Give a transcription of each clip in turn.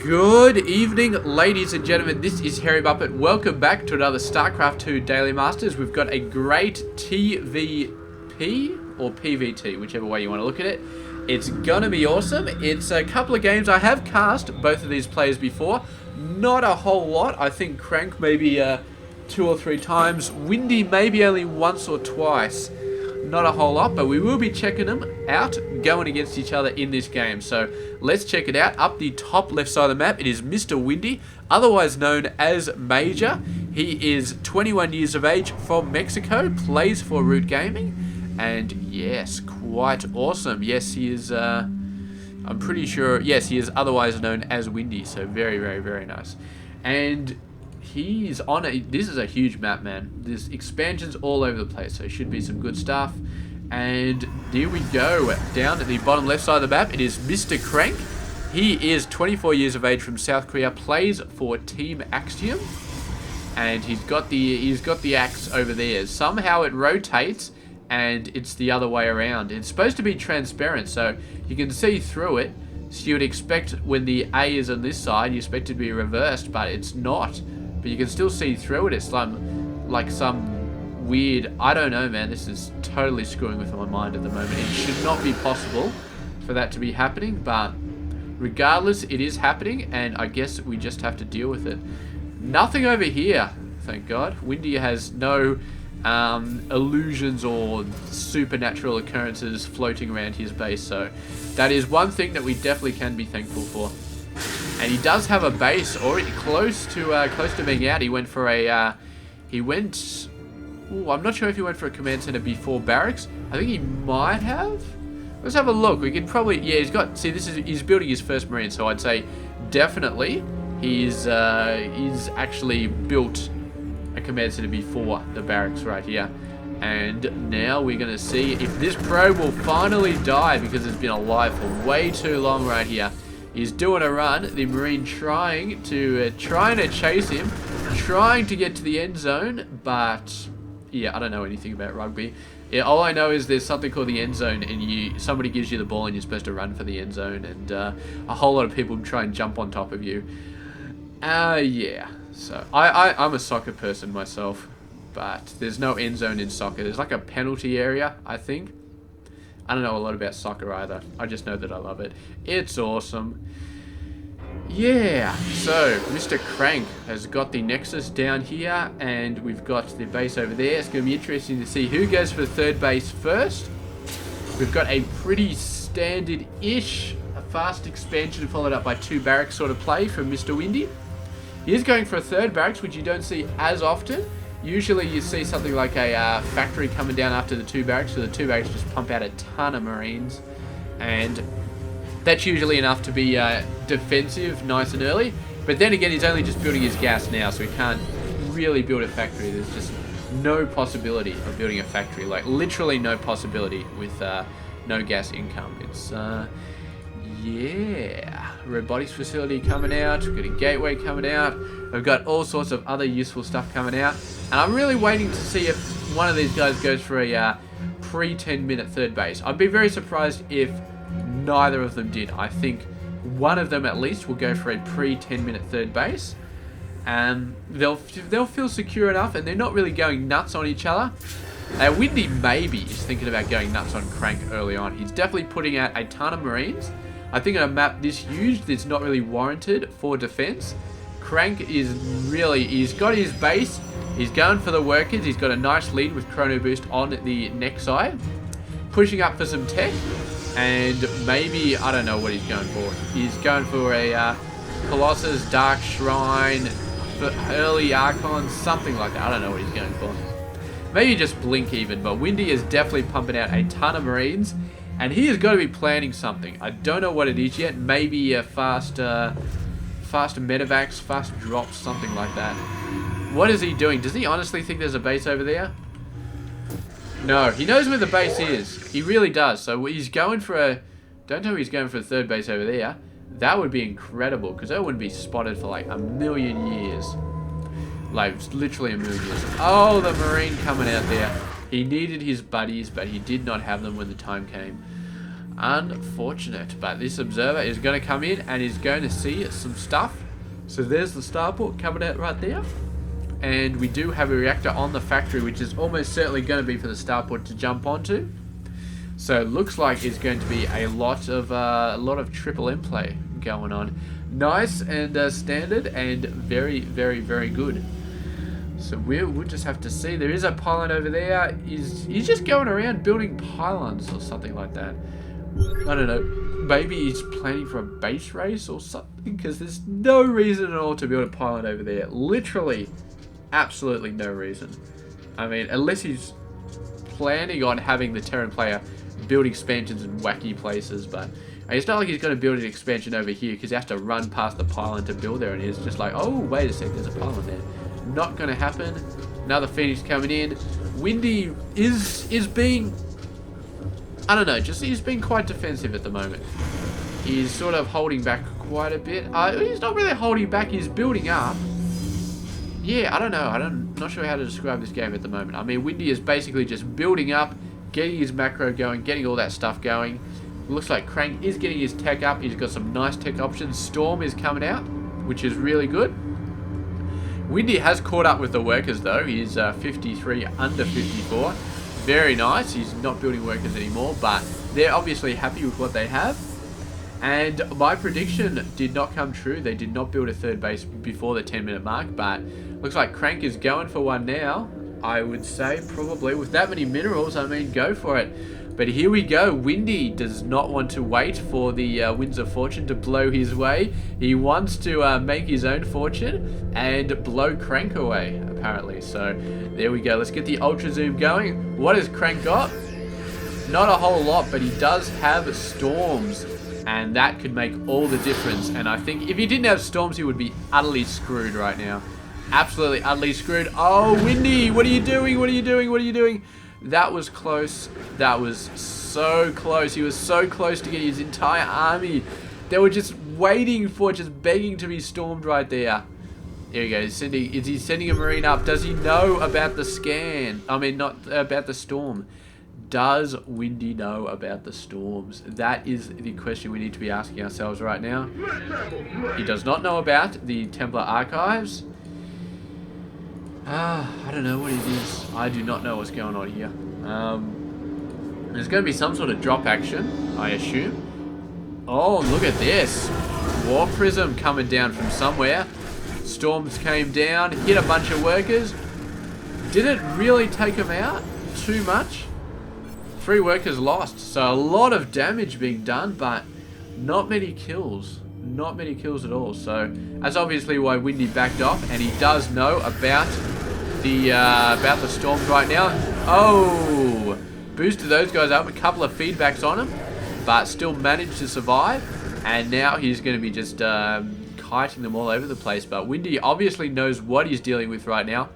Good evening, ladies and gentlemen. This is Harry Buppet. Welcome back to another Starcraft 2 Daily Masters. We've got a great TVP or PvT, whichever way you want to look at it. It's gonna be awesome. It's a couple of games. I have cast both of these players before. Not a whole lot. I think CranK maybe 2 or 3 times. WinDy maybe only once or twice. Not a whole lot, but we will be checking them out going against each other in this game. So let's check it out. Up the top left side of the map, it is Mr. WinDy, otherwise known as Major. He is 21 years of age, from Mexico, plays for Root Gaming, and yes, quite awesome. Yes, he is, I'm pretty sure, yes, he is otherwise known as WinDy, so very, very, very nice. And he's on a, this is a huge map, man. There's expansions all over the place, so it should be some good stuff. And here we go, down at the bottom left side of the map, it is Mr. CranK. He is 24 years of age, from South Korea, plays for Team Axiom, and he's got the axe over there. Somehow it rotates and it's the other way around. It's supposed to be transparent, so you can see through it. So you would expect when the A is on this side, you expect it to be reversed, but it's not. But you can still see through it. It's like some weird, I don't know, man. This is totally screwing with my mind at the moment. It should not be possible for that to be happening, but regardless, it is happening, and I guess we just have to deal with it. Nothing over here, thank God. WinDy has no illusions or supernatural occurrences floating around his base, so that is one thing that we definitely can be thankful for. And he does have a base already close to being out. He went for a, I'm not sure if he went for a command center before barracks. I think he might have. Let's have a look. We can probably, yeah, he's building his first marine, so I'd say definitely he's actually built a command center before the barracks right here. And now we're going to see if this probe will finally die, because it's been alive for way too long right here. He's doing a run, the Marine trying to chase him, trying to get to the end zone, but yeah, I don't know anything about rugby. Yeah, all I know is there's something called the end zone, and somebody gives you the ball and you're supposed to run for the end zone, and a whole lot of people try and jump on top of you. Yeah, so I'm a soccer person myself, but there's no end zone in soccer. There's like a penalty area, I think. I don't know a lot about soccer either. I just know that I love it. It's awesome. Yeah, so Mr. CranK has got the Nexus down here, and we've got the base over there. It's going to be interesting to see who goes for the third base first. We've got a pretty standard-ish, a fast expansion followed up by 2 barracks sort of play from Mr. WinDy. He is going for a third barracks, which you don't see as often. Usually you see something like a factory coming down after the 2 barracks, so the 2 barracks just pump out a ton of Marines, and that's usually enough to be defensive nice and early. But then again, he's only just building his gas now, so he can't really build a factory. There's just no possibility of building a factory, like literally no possibility with no gas income. It's yeah, robotics facility coming out, we've got a gateway coming out, we've got all sorts of other useful stuff coming out, and I'm really waiting to see if one of these guys goes for a pre-10 minute third base. I'd be very surprised if neither of them did. I think one of them at least will go for a pre-10 minute third base, and they'll feel secure enough, and they're not really going nuts on each other. WinDy maybe is thinking about going nuts on CranK early on. He's definitely putting out a ton of Marines. I think on a map this huge, it's not really warranted for defense. CranK is really, he's got his base, he's going for the workers, he's got a nice lead with Chrono Boost on the next side, pushing up for some tech, and maybe, I don't know what he's going for. He's going for a Colossus, Dark Shrine, early Archon, something like that. I don't know what he's going for. Maybe just Blink even, but WinDy is definitely pumping out a ton of Marines, and he has got to be planning something. I don't know what it is yet. Maybe a fast medevacs, fast drops, something like that. What is he doing? Does he honestly think there's a base over there? No, he knows where the base is. He really does. So he's going for a, don't know he's going for a third base over there. That would be incredible, because that wouldn't be spotted for like a million years. Like, literally a million years. Oh, the Marine coming out there. He needed his buddies, but he did not have them when the time came. Unfortunate, but this observer is going to come in and is going to see some stuff. So there's the starport coming out right there. And we do have a reactor on the factory, which is almost certainly going to be for the starport to jump onto. So it looks like it's going to be a lot of triple M play going on. Nice and standard and very, very, very good. So we'll just have to see. There is a pylon over there. He's just going around building pylons or something like that. I don't know. Maybe he's planning for a base race or something, because there's no reason at all to build a pylon over there. Literally, absolutely no reason. I mean, unless he's planning on having the Terran player build expansions in wacky places, but it's not like he's going to build an expansion over here because he has to run past the pylon to build there, and he's just like, oh, wait a sec, there's a pylon there. Not going to happen. Another Phoenix coming in. WinDy is being, I don't know, he's being quite defensive at the moment. He's sort of holding back quite a bit. He's not really holding back, he's building up. Yeah, I don't know. I'm not sure how to describe this game at the moment. I mean, WinDy is basically just building up, getting his macro going, getting all that stuff going. Looks like CranK is getting his tech up. He's got some nice tech options. Storm is coming out, which is really good. WinDy has caught up with the workers though. He's 53 under 54. Very nice. He's not building workers anymore, but they're obviously happy with what they have. And my prediction did not come true. They did not build a third base before the 10-minute mark, but looks like CranK is going for one now. I would say probably with that many minerals, I mean, go for it. But here we go. WinDy does not want to wait for the winds of fortune to blow his way. He wants to make his own fortune and blow CranK away, apparently. So there we go. Let's get the ultra zoom going. What has CranK got? Not a whole lot, but he does have storms, and that could make all the difference. And I think if he didn't have storms, he would be utterly screwed right now. Absolutely utterly screwed. Oh, WinDy, what are you doing? What are you doing? What are you doing? That was close. That was so close. He was so close to getting his entire army. They were just waiting for, just begging to be stormed right there. Here we go. Is he sending a marine up? Does he know about the scan? I mean, not about the storm. Does WinDy know about the storms? That is the question we need to be asking ourselves right now. He does not know about the Templar archives. I don't know what it is. I do not know what's going on here. There's going to be some sort of drop action, I assume. Oh, look at this. War Prism coming down from somewhere. Storms came down, hit a bunch of workers. Didn't really take them out too much. 3 workers lost. So a lot of damage being done, but not many kills. Not many kills at all. So that's obviously why WinDy backed off, and he does know about the storms right now. Oh, boosted those guys up, a couple of feedbacks on him, but still managed to survive. And now he's going to be just kiting them all over the place. But WinDy obviously knows what he's dealing with right now.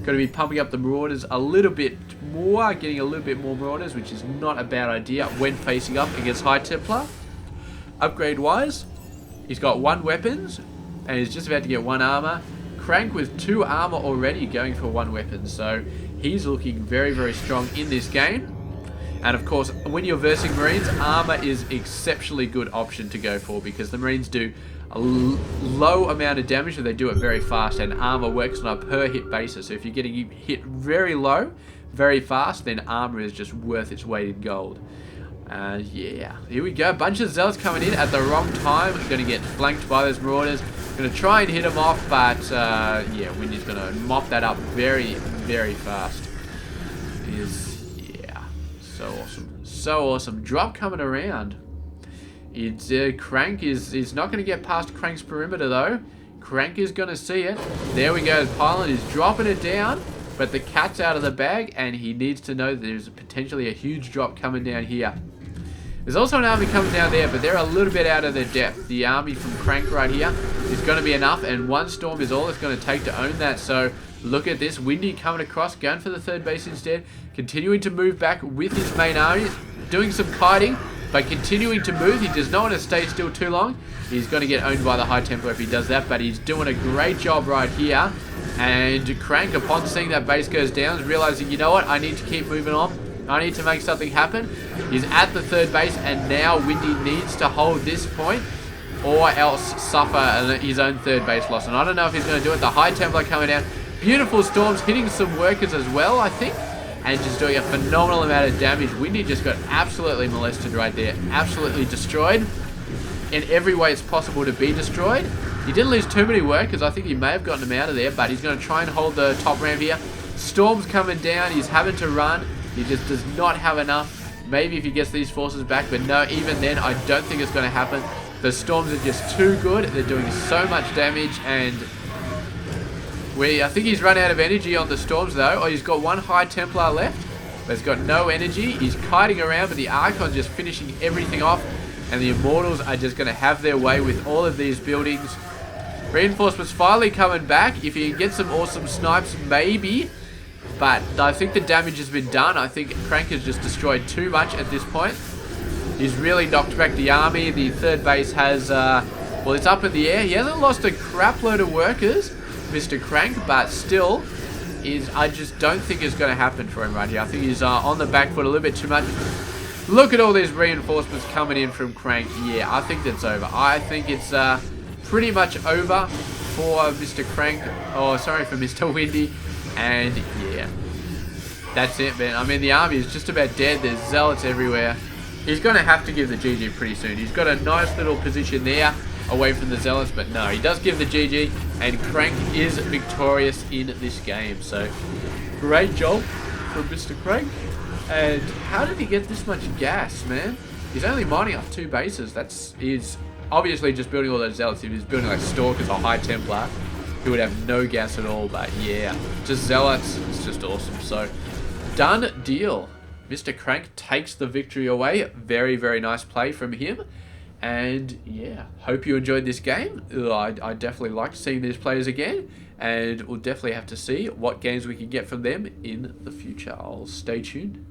Going to be pumping up the marauders a little bit more, getting a little bit more marauders, which is not a bad idea when facing up against High Templar. Upgrade wise, he's got 1 weapons, and he's just about to get 1 armor. CranK with 2 armor already, going for 1 weapon, so he's looking very, very strong in this game. And of course, when you're versing Marines, armor is exceptionally good option to go for, because the Marines do a low amount of damage, and they do it very fast, and armor works on a per hit basis. So if you're getting hit very low, very fast, then armor is just worth its weight in gold. Yeah, here we go. Bunch of zealots coming in at the wrong time. Going to get flanked by those marauders. Going to try and hit them off, but yeah, WinDy's going to mop that up very, very fast. Yeah, so awesome. So awesome. Drop coming around. It's CranK is not going to get past Crank's perimeter though. CranK is going to see it. There we go. The pylon is dropping it down, but the cat's out of the bag, and he needs to know that there's potentially a huge drop coming down here. There's also an army coming down there, but they're a little bit out of their depth. The army from CranK right here is going to be enough, and 1 storm is all it's going to take to own that. So look at this. WinDy coming across, going for the 3rd base instead, continuing to move back with his main army, doing some kiting, but continuing to move. He does not want to stay still too long. He's going to get owned by the High Templar if he does that, but he's doing a great job right here. And CranK, upon seeing that base goes down, is realizing, you know what, I need to keep moving on. I need to make something happen. He's at the third base, and now WinDy needs to hold this point or else suffer his own third base loss. And I don't know if he's going to do it. The High Templar coming down. Beautiful storms hitting some workers as well, I think. And just doing a phenomenal amount of damage. WinDy just got absolutely molested right there. Absolutely destroyed. In every way it's possible to be destroyed. He didn't lose too many workers. I think he may have gotten them out of there. But he's going to try and hold the top ramp here. Storm's coming down. He's having to run. He just does not have enough. Maybe if he gets these forces back. But no, even then, I don't think it's going to happen. The storms are just too good. They're doing so much damage. And I think he's run out of energy on the storms, though. Oh, he's got one High Templar left. But he's got no energy. He's kiting around. But the Archon's just finishing everything off. And the Immortals are just going to have their way with all of these buildings. Reinforcements finally coming back. If he can get some awesome snipes, maybe. But I think the damage has been done. I think CranK has just destroyed too much at this point. He's really knocked back the army. The third base has, well, it's up in the air. He hasn't lost a crap load of workers, Mr. CranK, but still, I just don't think it's going to happen for him right here. I think he's on the back foot a little bit too much. Look at all these reinforcements coming in from CranK. Yeah, I think that's over. I think it's pretty much over for Mr. CranK. Oh, sorry, for Mr. WinDy. And yeah, that's it, man. I mean, the army is just about dead. There's zealots everywhere. He's going to have to give the GG pretty soon. He's got a nice little position there away from the zealots, but no, he does give the GG, and CranK is victorious in this game. So, great job from Mr. CranK. And how did he get this much gas, man? He's only mining up 2 bases. He's obviously just building all those zealots. If he was building like Stalkers or High Templar, he would have no gas at all. But yeah, just zealots. It's just awesome. So, done deal. Mr. CranK takes the victory away. Very, very nice play from him. And yeah, hope you enjoyed this game. I definitely liked seeing these players again. And we'll definitely have to see what games we can get from them in the future. I'll stay tuned.